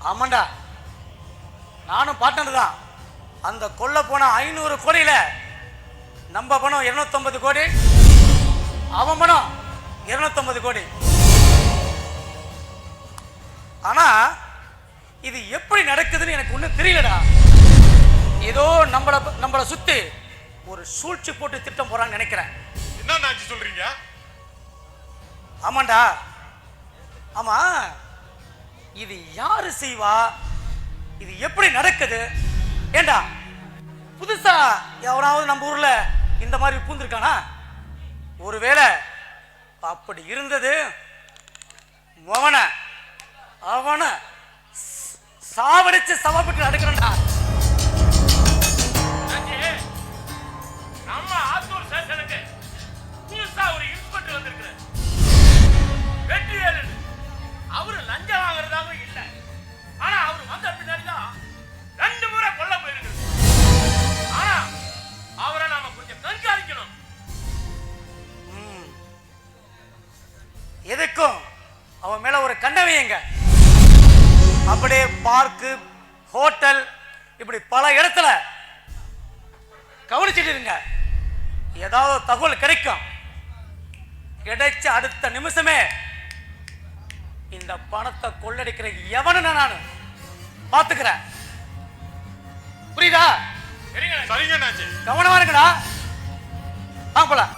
ஆமாண்டா, நானும் பார்ட்னர் தான். அந்த கொல்ல போன 500 கோடியில நம்ம பணம் 250 கோடி, அவன் பணம் 250 கோடி. ஆனா இது எப்படி நடக்குதுன்னு எனக்கு ஒன்றும் தெரியலடா. ஏதோ நம்மள சுத்தி ஒரு சூழ்ச்சி போட்டு திட்டம் போறான்னு நினைக்கிறேன். என்ன சொல்றீங்க? ஆமாண்டா. ஆமா, இது யாரு செய்வா? இது எப்படி நடக்குது? ஏண்டா புதுசா எவனாவது நம்ம ஊர்ல இந்த மாதிரி பூந்திருக்கானா? ஒருவேளை அப்படி இருந்தது அவனை சாவடிச்சு சவாப்பட்டு நடக்கிறா. நம்ம ஆத்தூர் ஸ்டேஷனுக்கு புதுசா ஒரு இன்ஸ்பெக்டர் வந்திருக்கிறார், வெற்றிவேலு. அவரு லஞ்சம் வாங்குறதாக இல்ல, ஆனா அவரு வந்த பின்னாடிதான் 2 முறை கொல்ல போயிருக்கு. ஆனா அவரை நாம கொஞ்சம் கண்காணிக்கணும். எதுக்கும் அவன் மேல ஒரு கண்டவையங்க. அப்படியே பார்க்கு, ஹோட்டல், இப்படி பல இடத்துல கவனிச்சுட்டு இருங்க. ஏதாவது தகவல் கிடைக்கும். கிடைச்ச அடுத்த நிமிஷமே இந்த பணத்தை கொள்ளடிக்கிற எவனு நான் பாத்துக்கிறேன். புரியுதா? சரிங்க. கவனமா இருக்குடா. போலாம்.